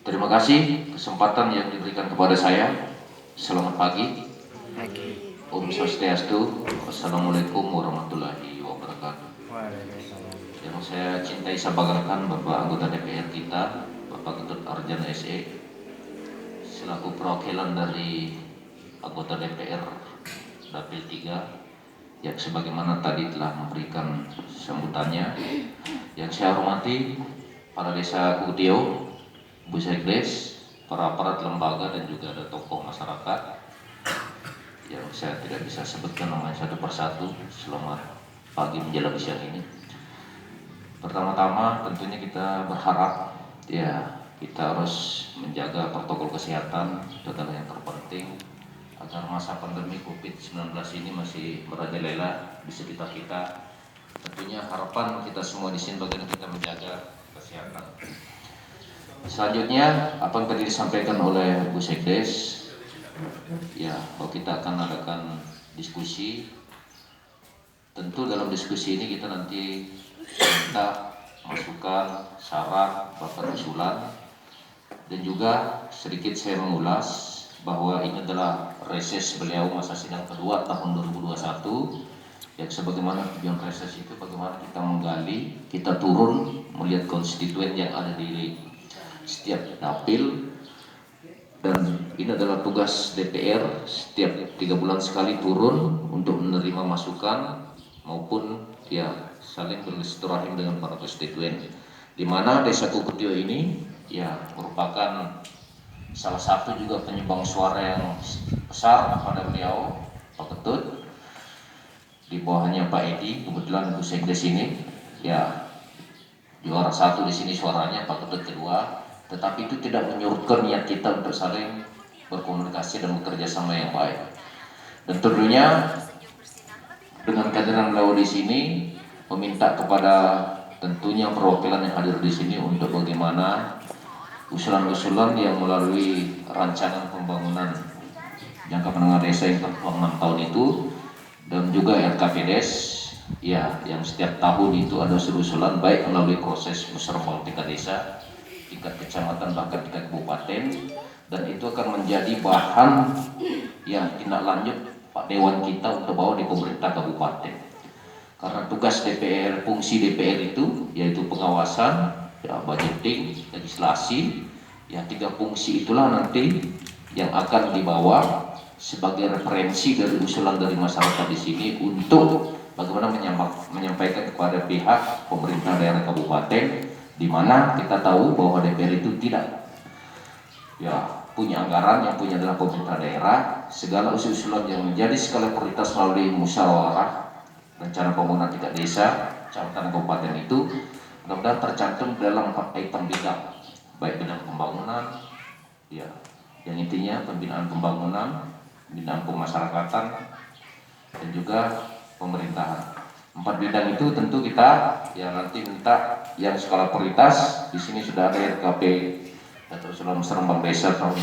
Terima kasih kesempatan yang diberikan kepada saya. Selamat pagi. Om Swastiastu. Assalamualaikum warahmatullahi wabarakatuh. Yang saya cintai, saya banggakan Bapak anggota DPR kita, Bapak Ketut Arjana SE, selaku perwakilan dari anggota DPR Dapil 3 yang sebagaimana tadi telah memberikan sambutannya. Yang saya hormati para desa Kutio, Bu Sekdes, para aparat lembaga dan juga ada tokoh masyarakat yang saya tidak bisa sebutkan namanya satu persatu. Selamat pagi menjelang siang ini. Pertama-tama tentunya kita berharap kita harus menjaga protokol kesehatan, itu adalah yang terpenting agar masa pandemi COVID-19 ini masih merajalela di sekitar kita. Tentunya harapan kita semua di sini bagaimana kita menjaga kesehatan. Selanjutnya apa yang tadi disampaikan oleh Bu Sekdes, bahwa kita akan adakan diskusi. Tentu dalam diskusi ini kita nanti minta masukan, saran, bahkan usulan, dan juga sedikit saya mengulas bahwa ini adalah reses beliau masa sidang kedua tahun 2021. Yang sebagaimana tujuan reses itu bagaimana kita menggali, kita turun melihat konstituen yang ada di setiap dapil, dan ini adalah tugas DPR setiap 3 bulan sekali turun untuk menerima masukan maupun saling bersilaturahim dengan para konstituen, di mana Desa Kukutio ini merupakan salah satu juga penyumbang suara yang besar pada beliau Pak Ketut. Di bawahnya Pak Edi, kebetulan Bu Sekdes ini juara satu di sini suaranya, Pak Ketut kedua. Tetapi itu tidak menyurutkan niat kita untuk saling berkomunikasi dan bekerja sama yang baik. Dan tentunya dengan kehadiran beliau di sini meminta kepada tentunya perwakilan yang hadir di sini untuk bagaimana usulan-usulan yang melalui rancangan pembangunan jangka menengah desa yang tertuang 6 tahun itu, dan juga RKPDes yang setiap tahun itu ada usulan baik melalui proses musyawarah tingkat desa, tingkat kecamatan, bahkan tingkat kabupaten, dan itu akan menjadi bahan tindak lanjut Pak Dewan kita untuk bawa di pemerintah kabupaten. Karena tugas DPR, fungsi DPR itu yaitu pengawasan, budgeting, legislasi, 3 fungsi itulah nanti yang akan dibawa sebagai referensi dari usulan dari masyarakat di sini untuk bagaimana menyampaikan kepada pihak pemerintah daerah kabupaten, di mana kita tahu bahwa DPR itu tidak punya anggaran, yang punya adalah pemerintah daerah. Segala usulan yang menjadi skala prioritas melalui musyawarah rencana pembangunan tingkat desa, kecamatan, kabupaten itu mudah-mudahan tercantum dalam 4 item bidang, baik bidang pembangunan, yang intinya pembinaan pembangunan, pembinaan pemasyarakatan, dan juga pemerintahan. 4 bidang itu tentu kita nanti minta yang skala prioritas. Di sini sudah ada RKP atau usulan Bank Desa tahun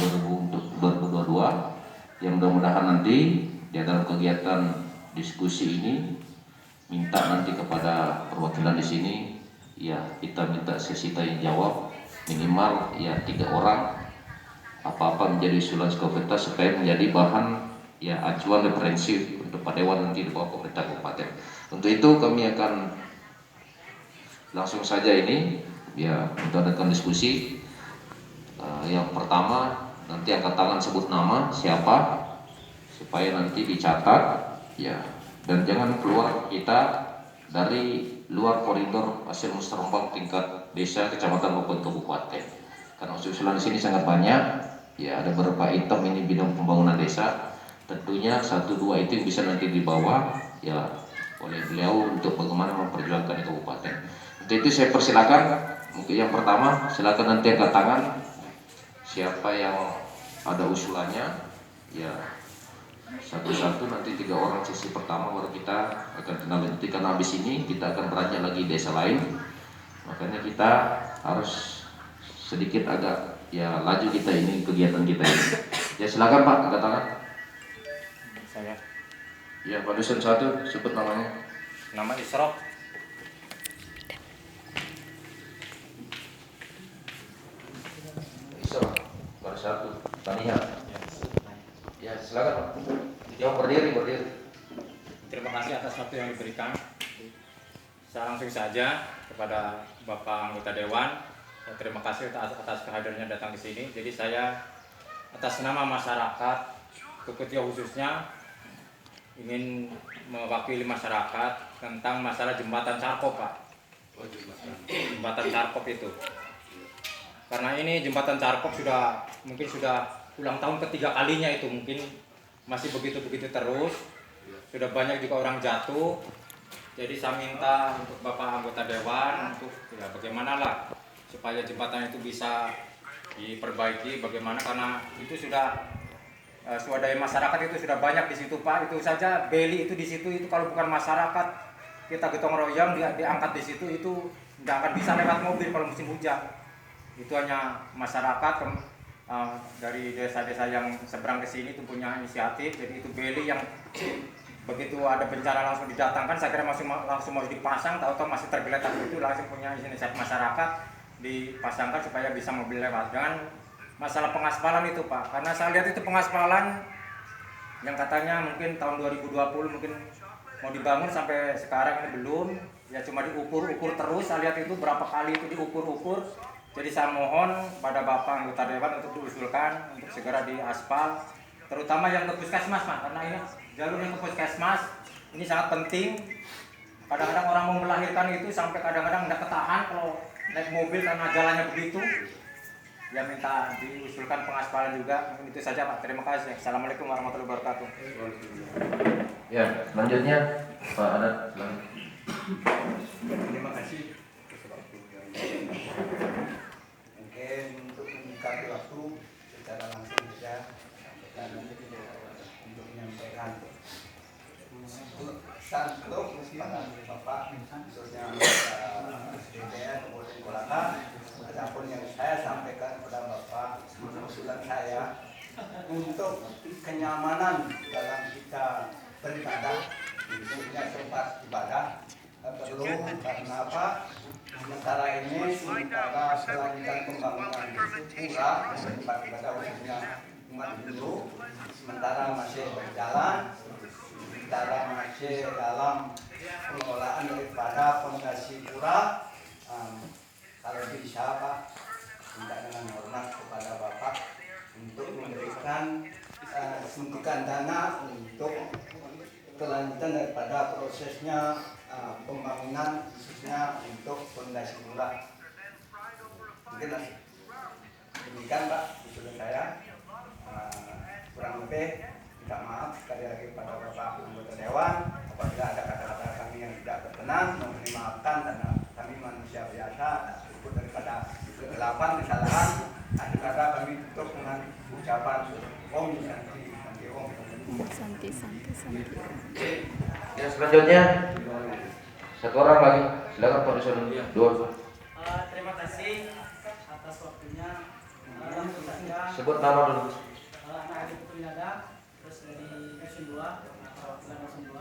2022 yang mudah-mudahan nanti di dalam kegiatan diskusi ini minta nanti kepada perwakilan di sini kita minta sesi tanya jawab minimal 3 orang, apa-apa menjadi usulan skala prioritas supaya menjadi bahan acuan referensi untuk Pak Dewan nanti di bawah pemerintah kabupaten. Untuk itu kami akan langsung saja ini untuk adakan diskusi. Yang pertama nanti angkat tangan, sebut nama siapa supaya nanti dicatat dan jangan keluar kita dari luar koridor hasil musyawarah tingkat desa, kecamatan maupun kabupaten. Karena usulan di sini sangat banyak, ada beberapa item ini bidang pembangunan desa. Tentunya 1-2 itu bisa nanti dibawa oleh beliau untuk bagaimana memperjuangkan di kabupaten. Untuk itu saya persilakan, mungkin yang pertama silakan nanti angkat tangan siapa yang ada usulannya, satu-satu nanti 3 orang sesi pertama baru kita akan tindak lanjuti, karena habis ini kita akan beranjak lagi desa lain, makanya kita harus sedikit agak laju kita ini kegiatan kita ini. Silakan Pak, angkat tangan. Saya. Pak Dusun 1, sebut namanya. Nama Isrok. satu. Tania. Ya, silakan Pak. Jom berdiri. Terima kasih atas waktu yang diberikan. Saya langsung saja kepada Bapak anggota Dewan. Terima kasih atas kehadirannya datang di sini. Jadi saya atas nama masyarakat Keputih khususnya ingin mewakili masyarakat tentang masalah jembatan Carkop, Pak. Jembatan Carkop itu. Karena ini jembatan Carkop mungkin sudah ulang tahun ketiga kalinya itu, mungkin masih begitu-begitu terus. Sudah banyak juga orang jatuh. Jadi saya minta untuk Bapak anggota Dewan untuk ya bagaimana lah supaya jembatan itu bisa diperbaiki, bagaimana, karena itu sudah swadaya masyarakat itu sudah banyak di situ, Pak. Itu saja beli itu di situ, itu kalau bukan masyarakat kita gotong royong diangkat di situ, itu nggak akan bisa lewat mobil kalau musim hujan. Itu hanya masyarakat dari desa-desa yang seberang ke sini itu punya inisiatif. Jadi itu beli yang begitu ada bencana langsung didatangkan, saya kira langsung mau dipasang, tahu-tahu masih tergeletak itu, langsung punya inisiatif masyarakat dipasangkan supaya bisa mobil lewat. Jangan masalah pengaspalan itu, Pak, karena saya lihat itu pengaspalan yang katanya mungkin tahun 2020 mungkin mau dibangun, sampai sekarang ini belum, ya cuma diukur-ukur terus. Saya lihat itu berapa kali itu diukur-ukur. Jadi saya mohon pada Bapak anggota Dewan untuk diusulkan untuk segera diaspal, terutama yang ke puskesmas, Mas, karena ini jalur yang ke puskesmas ini sangat penting. Kadang-kadang orang mau melahirkan itu sampai kadang-kadang nggak ketahan kalau naik mobil karena jalannya begitu. Ya minta diusulkan pengaspalan juga. Mungkin itu saja, Pak. Terima kasih. Assalamualaikum warahmatullahi wabarakatuh. Ya, selanjutnya Pak Adat. Terima kasih. Mungkin untuk menyikapi waktu secara langsung saja dan untuk menyampaikan pesan untuk para Bapak khususnya DPR Kabupaten Kolaka. Adapun yang saya sampaikan kepada Bapak, usulan saya untuk kenyamanan dalam kita beribadah, khususnya tempat ibadah perlu, karena apa? Sementara ini sementara kelanjutan pembangunan pura tempat ibadah khususnya umat Hindu sementara masih berjalan, sementara masih dalam pengelolaan daripada fondasi pura. Kalau bisa, Pak, minta dengan hormat kepada Bapak untuk memberikan suntikan dana untuk kelanjutan daripada prosesnya pembangunan khususnya untuk fondasi pura. Mungkin demikian, Pak, usulan saya. Kurang lebih minta maaf sekali lagi pada Bapak anggota Dewan apabila ada kata-kata kami yang tidak berkenan, mohon dimaafkan karena kami manusia biasa, ikut daripada kegelapan, kesalahan. Akhir kata kami tutup dengan ucapan Om Santi Om. Santi. Ya, selanjutnya satu orang lagi. Silakan Pak Disuruh. Dua. Terima kasih atas waktunya. Langsung saja. Sebut nama dulu. Anak Adi Putrinada, terus dari Dusun 2, perwakilan Dusun 2.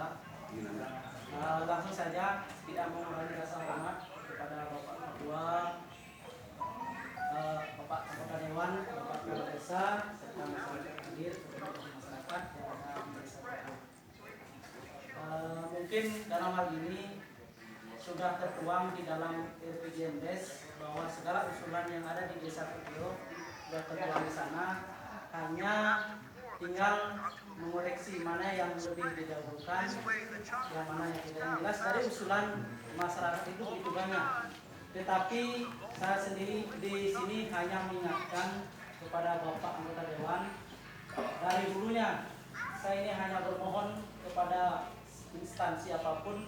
Langsung saja, tidak mengurangi rasa hormat kepada Bapak Ketua, Bapak Anggota Dewan, Bapak Kepala Desa, serta masyarakat hadir, kepada masyarakat yang ada di desa tersebut. Mungkin dalam hal ini sudah tertuang di dalam RPJMDes bahwa segala usulan yang ada di Desa Keputih sudah tertuang di sana. Hanya tinggal mengoreksi mana yang lebih didahulukan, yang mana yang tidak. Yang jelas dari usulan masyarakat itu begitu banyak. Tetapi saya sendiri di sini hanya mengingatkan kepada Bapak anggota Dewan, dari dulunya saya ini hanya bermohon kepada instansi apapun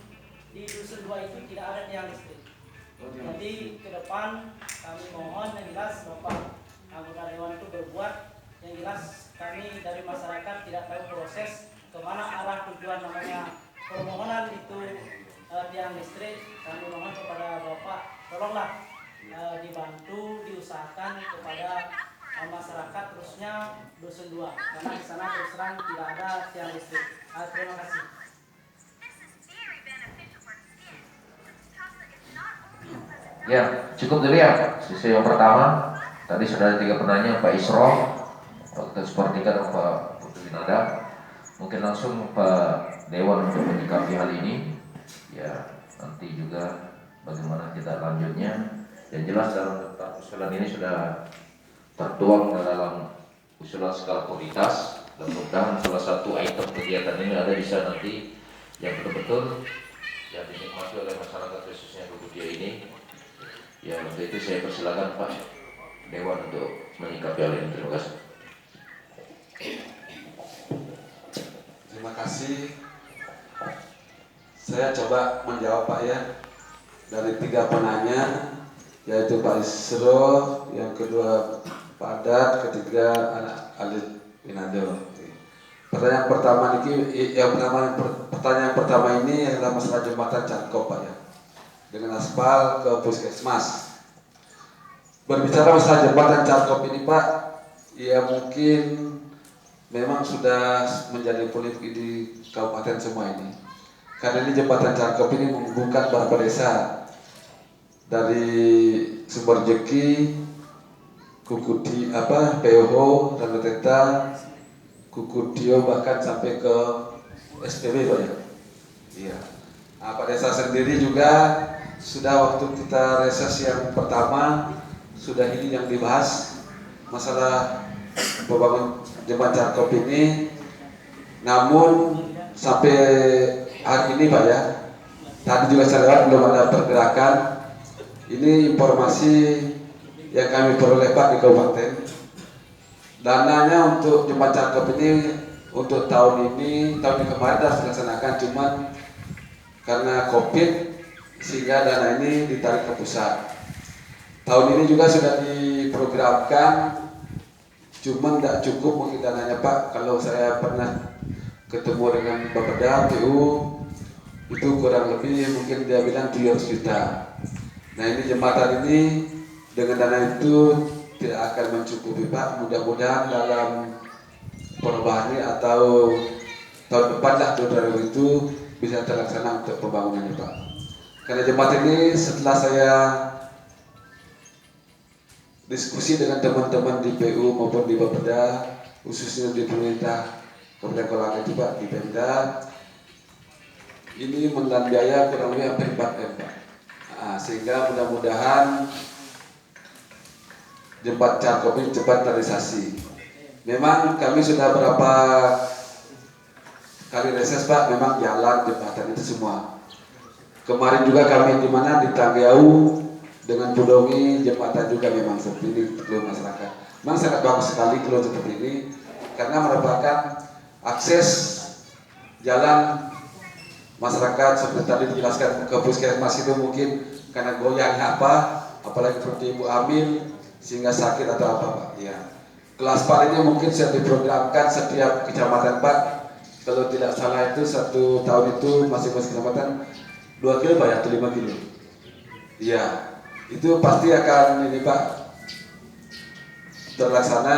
di Dusun 2 itu tidak ada tiang listrik. Jadi ke depan kami mohon yang jelas Bapak anggota Dewan itu berbuat. Yang jelas kami dari masyarakat tidak tahu proses kemana arah tujuan namanya permohonan itu tiang listrik. Kami mohon kepada Bapak tolonglah dibantu diusahakan kepada masyarakat terusnya Dusun 2 karena di sana terus terang tidak ada tiang listrik. Terima kasih. Ya, cukup dulu ya. Sesi yang pertama tadi sudah ada 3 penanya, Pak Isro, Dr. Supardika dan Pak Putu Winada. Mungkin langsung Pak Dewan untuk menyikapi hal ini. Ya, nanti juga bagaimana kita lanjutnya. Yang jelas dalam daftar usulan ini sudah tertuang dalam usulan skala prioritas. Dan mudah-mudahan salah satu item kegiatan ini ada bisa nanti yang betul-betul yang dinikmati oleh masyarakat khususnya Kukutia ini. Ya, untuk itu saya persilakan Pak Dewan untuk menyikapi hal ini. Terima kasih. Terima kasih. Saya coba menjawab Pak ya. Dari 3 penanya, yaitu Pak Isro, yang kedua Pak Adat, ketiga anak Alit Winando. Pertanyaan pertama ini adalah masalah jembatan Cangkop Pak ya, dengan aspal ke Puskesmas. Berbicara masalah jembatan Cangkop ini Pak, ya mungkin memang sudah menjadi polemik di kabupaten semua ini. Karena ini jembatan Cangkop ini menghubungkan beberapa desa dari Sumberjeki, Kukuti POH, Ranuteta, Kukutio, bahkan sampai ke SPB Pak ya. Iya. Nah, Pak Desa sendiri juga sudah waktu kita reses yang pertama sudah ini yang dibahas masalah pembangunan jembatan Cangkop ini. Namun sampai hari ini Pak ya, tadi juga saya lewat belum ada pergerakan. Ini informasi yang kami peroleh Pak di kabupaten. Dananya untuk jembatan Cangkop ini untuk tahun kemarin sudah dilaksanakan, cuman karena COVID sehingga dana ini ditarik ke pusat. Tahun ini juga sudah diprogramkan, cuman tidak cukup mungkin dananya Pak. Kalau saya pernah ketemu dengan Bapeda PU itu kurang lebih mungkin dia bilang 300 juta. Nah ini jembatan ini dengan dana itu tidak akan mencukupi Pak. Mudah-mudahan dalam perubahan ini atau tahun depan lah 2000 itu bisa terlaksana untuk pembangunannya Pak. Karena jembatan ini setelah saya diskusi dengan teman-teman di PU maupun di Bapeda, khususnya di pemerintah Kabupaten Kolaka itu Pak, di Pemda, ini menelan biaya kurang lebih hampir 4 M Pak. Nah, sehingga mudah-mudahan jembatan Cangkop ini cepat terrealisasi. Memang kami sudah berapa kali reses Pak, memang jalan jembatan itu semua. Kemarin juga kami di mana di Tanggiau dengan Pudongi jembatan juga memang seperti ini belum masyarakat. Memang sangat bagus sekali kalau seperti ini karena merupakan akses jalan masyarakat seperti tadi dijelaskan ke puskesmas itu mungkin karena goyangnya apalagi seperti ibu hamil sehingga sakit atau apa Pak. Ya. Kelas Pak ini mungkin sudah diprogramkan setiap kecamatan Pak. Kalau tidak salah itu 1 tahun itu masing-masing kecamatan 2 kilo Pak ya atau 5 kilo. Iya, itu pasti akan ini Pak terlaksana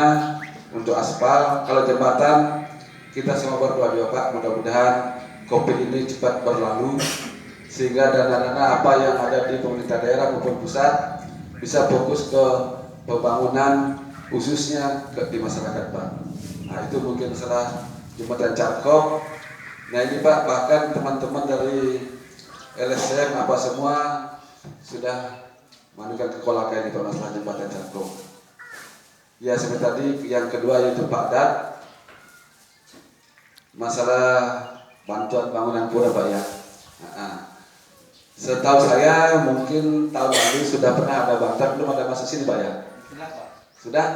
untuk aspal. Kalau jembatan kita semua berdoa juga Pak, mudah-mudahan COVID ini cepat berlalu sehingga dana-dana apa yang ada di pemerintah daerah maupun pusat bisa fokus ke pembangunan khususnya di masyarakat Pak. Nah itu mungkin masalah jembatan Cangkop. Nah ini Pak, bahkan teman-teman dari LSM apa semua sudah manukan ke Kolaka ini Pak masalah jembatan Cangkop. Ya seperti tadi yang kedua yaitu Pak Dat, masalah bantuan bangunan pura Pak ya. Setahu saya mungkin tahun lalu sudah pernah ada bantuan, belum ada masuk sini Pak ya. Sudah?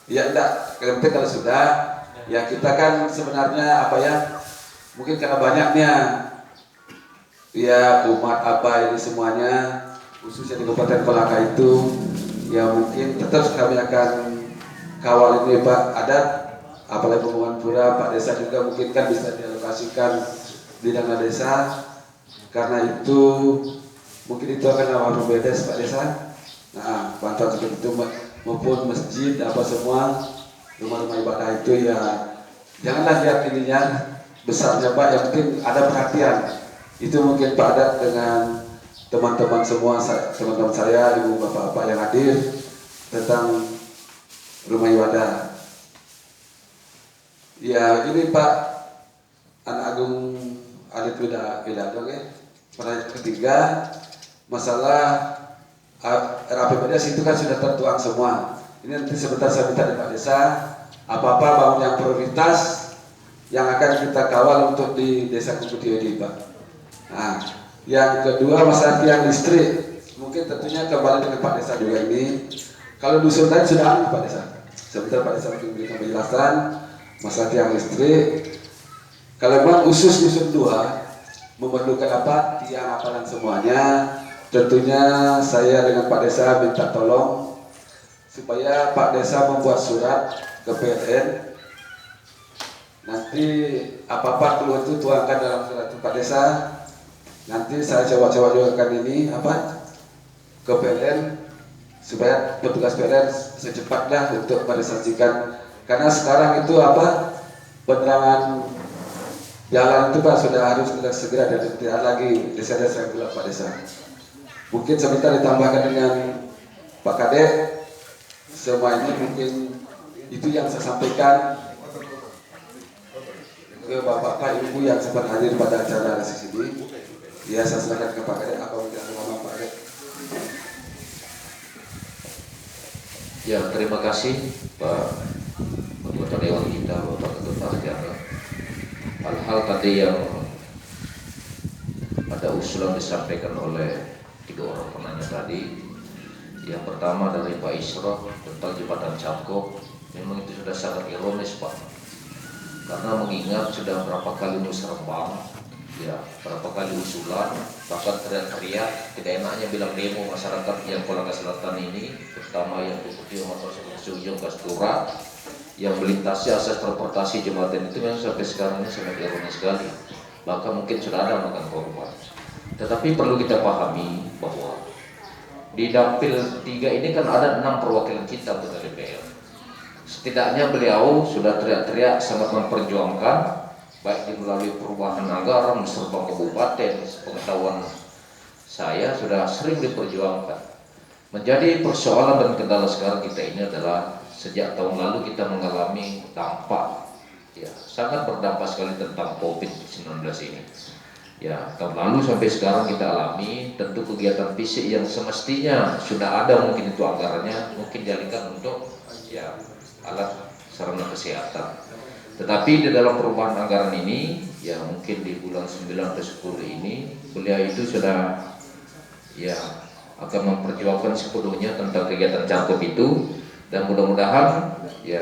Ya enggak, kalau sudah ya kita kan sebenarnya apa ya, mungkin karena banyaknya ya umat apa ini semuanya khususnya di Kabupaten Kolaka itu ya mungkin tetap kami akan kawal ini Pak Adat, apalagi pembangunan pura Pak Desa juga mungkin kan bisa dialokasikan di dana desa. Karena itu mungkin itu akan awal bedes Pak Desa. Nah, bantuan seperti itu maupun masjid apa semua rumah-rumah ibadah itu ya janganlah lihat ininya besarnya Pak, yang penting ada perhatian. Itu mungkin Pak Adat dengan teman-teman semua, teman-teman saya, ibu bapak-bapak yang hadir tentang rumah ibadah. Ya ini Pak Anak Agung Alit Widodo ya. Pertanyaan ketiga, masalah RAPBDes itu kan sudah tertuang semua. Ini nanti sebentar saya minta di Pak Desa, apa-apa bangun yang prioritas yang akan kita kawal untuk di Desa Kumputio ini Pak. Nah, yang kedua masalah tiang listrik, mungkin tentunya kembali dengan Pak Desa juga ini. Kalau dusun lain sudah ada Pak Desa. Sebentar Pak Desa mungkin memberikan penjelasan masalah tiang listrik. Kalau memang khusus dusun 2 memerlukan apa tiang apa dan semuanya, tentunya saya dengan Pak Desa minta tolong supaya Pak Desa membuat surat ke PLN. Nanti apa-apa keluar itu tuangkan dalam surat Pak Desa. Nanti saya coba-coba juga kan ini apa ke PLN supaya petugas PLN secepatnya untuk merealisasikan, karena sekarang itu apa penerangan jalan itu Pak sudah harus segera dan tidak lagi desa-desa yang gelap Pak Desa. Mungkin sebentar ditambahkan dengan Pak Kadek. Semua ini mungkin itu yang saya sampaikan ke Bapak Ibu yang sempat hadir pada acara resepsi ini. Ya saya silakan ke Pak Kadek. Apa mungkin ada ngomong Pak Kadek? Ya, terima kasih Pak Anggota Dewan kita, Bapak Ketua Parjana. Hal-hal tadi yang ada usulan disampaikan oleh 3 orang penanya tadi. Yang pertama dari Pak Isro tentang jembatan Cangkok, memang itu sudah sangat ironis Pak, karena mengingat sudah berapa kali musyawarah, ya berapa kali usulan, bahkan teriak-teriak tidak enaknya bilang demo masyarakat yang Kolaka Selatan ini, terutama yang Kumputio atau Ujung Kastura yang melintasi akses transportasi jembatan itu memang sampai sekarang ini sangat ironis sekali, bahkan mungkin sudah ada makan korban. Tetapi perlu kita pahami bahwa di Dapil 3 ini kan ada 6 perwakilan kita untuk DPR. Setidaknya beliau sudah teriak-teriak sangat memperjuangkan, baik melalui perubahan anggaran serta kabupaten. Pengetahuan saya sudah sering diperjuangkan. Menjadi persoalan dan kendala sekarang kita ini adalah sejak tahun lalu kita mengalami dampak, ya sangat berdampak sekali tentang COVID-19 ini. Ya tahun lalu sampai sekarang kita alami, tentu kegiatan fisik yang semestinya sudah ada mungkin itu anggarannya mungkin dialihkan untuk ya alat sarana kesehatan. Tetapi di dalam perubahan anggaran ini, ya mungkin di bulan 9 atau 10 ini, beliau itu sudah ya akan memperjuangkan sepenuhnya tentang kegiatan Cangkok itu. Dan mudah-mudahan ya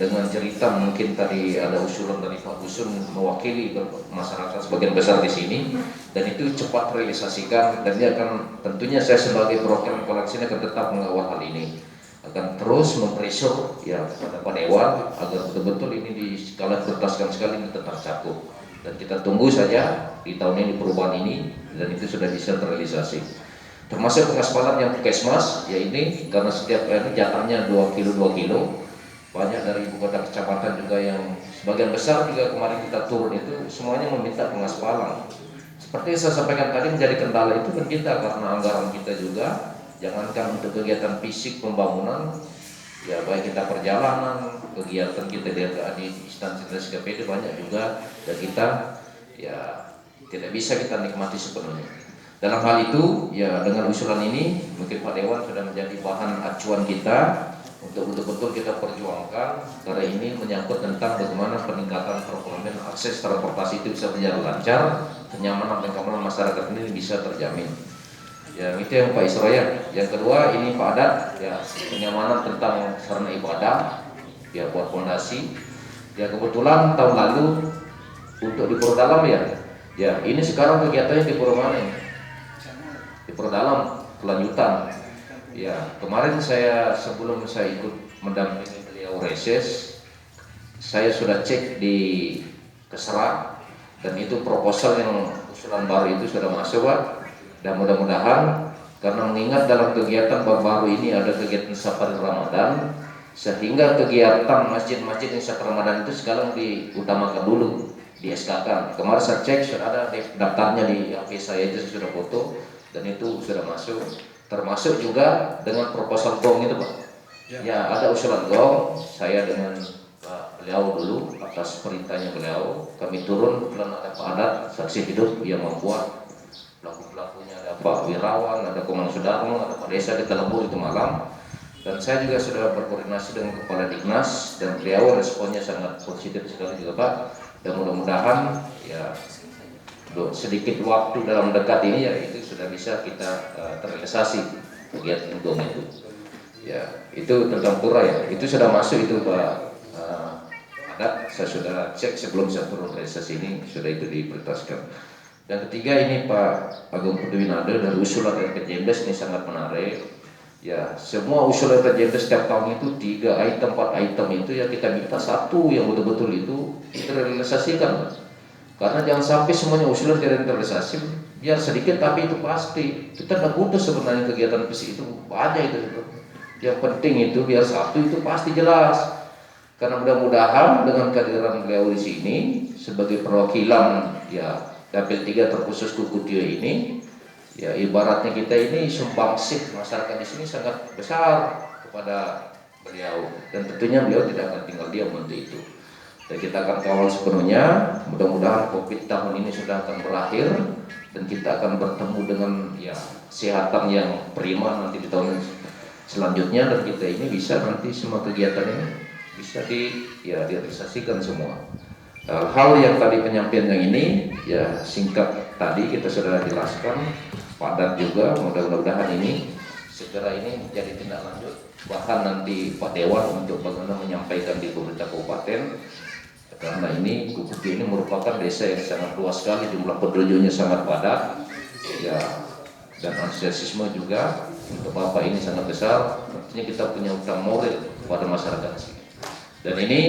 dengan cerita mungkin tadi ada usulan dari Pak Dusun mewakili masyarakat sebagian besar di sini, dan itu cepat realisasikan, dan dia akan tentunya saya sebagai perwakilan koleksi akan tetap mengawal hal ini, akan terus mempresur ya kepada Pak Dewan agar betul-betul ini diskala prioritaskan sekali tentang Cangkok, dan kita tunggu saja di tahun ini perubahan ini dan itu sudah bisa terrealisasi. Termasuk pengaspalan yang Puskesmas, ya ini karena setiap ini jatahnya 2 kilo, banyak dari ibu kota kecamatan juga yang sebagian besar juga kemarin kita turun itu semuanya meminta pengaspalan. Seperti saya sampaikan tadi, menjadi kendala itu kan kita karena anggaran kita juga, jangankan untuk kegiatan fisik pembangunan, ya baik kita perjalanan, kegiatan kita di instansi KPD banyak juga, dan kita ya tidak bisa kita nikmati sepenuhnya. Dalam hal itu, ya dengan usulan ini mungkin Pak Dewan sudah menjadi bahan acuan kita untuk betul-betul kita perjuangkan, karena ini menyangkut tentang bagaimana peningkatan perekonomian, akses transportasi itu bisa berjalan lancar, kenyamanan dan keamanan masyarakat ini bisa terjamin. Ya itu yang Pak Isroya. Yang kedua ini Pak Adat, ya kenyamanan tentang sarana ibadah, ya buat fondasi. Ya kebetulan tahun lalu untuk di Purdalam ya ini sekarang kegiatannya di Purmanen. Di Perdalam kelanjutan. Ya kemarin sebelum saya ikut mendampingi beliau reses, saya sudah cek di Keserak, dan itu proposal yang usulan baru itu sudah masuk Pak. Dan mudah-mudahan karena mengingat dalam kegiatan baru ini ada kegiatan safari Ramadan, sehingga kegiatan masjid-masjid yang safari Ramadan itu sekarang diutamakan dulu, di SK-kan. Kemarin saya cek sudah ada daftarnya di HP saya, itu sudah foto, dan itu sudah masuk, termasuk juga dengan proposal BOM itu Pak. Ya, ada usulan gong. Saya dengan beliau dulu atas perintahnya beliau, kami turun dan ada Pak Adat, saksi hidup yang membuat pelaku-pelakunya, ada Pak Wirawan, ada Komang Sudarmo, ada Pak Desa di Telebur itu malam. Dan saya juga sudah berkoordinasi dengan Kepala Dignas dan beliau responnya sangat positif sekali juga Pak. Dan mudah-mudahan ya sedikit waktu dalam dekat ini ya itu sudah bisa kita terrealisasi kegiatan gong itu. Ya, itu tentang pura ya, itu sudah masuk itu Pak Adat, saya sudah cek sebelum saya turun realisasi ini, sudah itu diprioritaskan. Dan ketiga ini Pak Agung Pudewinada dari usulan RPJMDes ini sangat menarik. Ya, semua usulan RPJMDes setiap tahun itu 3 item, 4 item itu ya kita minta satu yang betul-betul itu terrealisasikan. Karena jangan sampai semuanya usulan tidak terrealisasi, biar sedikit tapi itu pasti. Kita tidak butuh sebenarnya kegiatan fisik itu banyak itu. Yang penting itu biar satu itu pasti jelas. Karena mudah-mudahan dengan kehadiran beliau di sini sebagai perwakilan ya Dapil 3 terkhusus Kukutio ini, ya ibaratnya kita ini sumbangsih masyarakat di sini sangat besar kepada beliau dan tentunya beliau tidak akan tinggal diam untuk itu. Dan kita akan kawal sepenuhnya. Mudah-mudahan COVID tahun ini sudah akan berakhir dan kita akan bertemu dengan ya kesehatan yang prima nanti di tahun selanjutnya dan kita ini bisa nanti semua kegiatan ini bisa direalisasikan semua. Hal yang tadi penyampaian yang ini ya singkat tadi kita sudah jelaskan padat juga, mudah-mudahan ini segera ini menjadi tindak lanjut bahkan nanti Pak Dewan untuk bagaimana menyampaikan di pemerintah kabupaten karena ini Kukutio ini merupakan desa yang sangat luas sekali, jumlah penduduknya sangat padat ya dan antusiasme juga untuk Bapak ini sangat besar. Artinya kita punya utang moral kepada masyarakat sini. Dan ini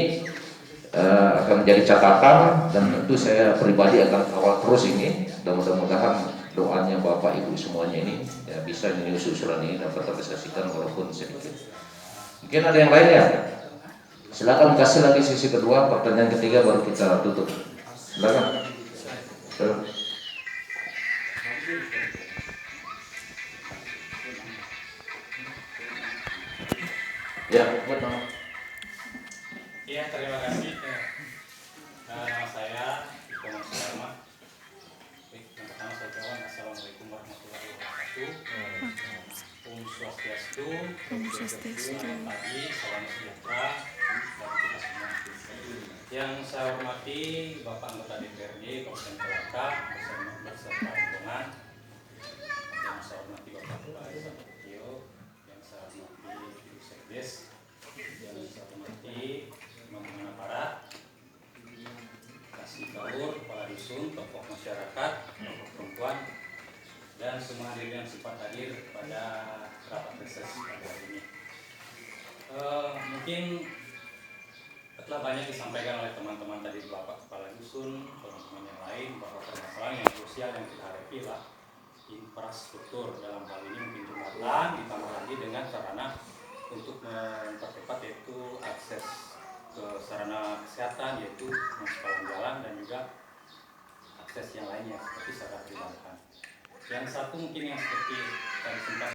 akan menjadi catatan dan tentu saya pribadi akan kawal terus ini dan mudah-mudahan doanya Bapak Ibu semuanya ini ya bisa ini usulan ini dapat terrealisasikan walaupun sedikit. Mungkin ada yang lain ya? Silakan kasih lagi sesi kedua, pertanyaan ketiga baru kita tutup. Silakan. Ya, betul. Ya, terima kasih. Nama saya Iko Mansyarma. Yang pertama saya ucapkan Assalamualaikum warahmatullahi wabarakatuh. Om Swastiastu, selamat pagi, salam sejahtera bagi kita semua. Yang saya hormati Bapak Anggota DPRD Kabupaten Kolaka beserta rombongan. Yang saya hormati Bapak Bupati Kukutio, yang saya hormati Ibu Sekdes, yang saya hormati teman-teman aparat, kasih kaur, kepala dusun, tokoh masyarakat, tokoh perempuan, dan semua hadirin yang sempat hadir pada rapat reses pada hari ini. Mungkin telah banyak disampaikan oleh teman-teman tadi, Bapak Kepala Dusun, teman-teman yang lain, bahwa permasalahan yang krusial yang kita hadapi lah infrastruktur, dalam hal ini mungkin jembatan ditambah lagi dengan sarana untuk mempercepat yaitu akses ke sarana kesehatan yaitu pengaspal jalan dan juga akses yang lainnya seperti sarana peribadahan. Yang satu mungkin yang seperti tadi sempat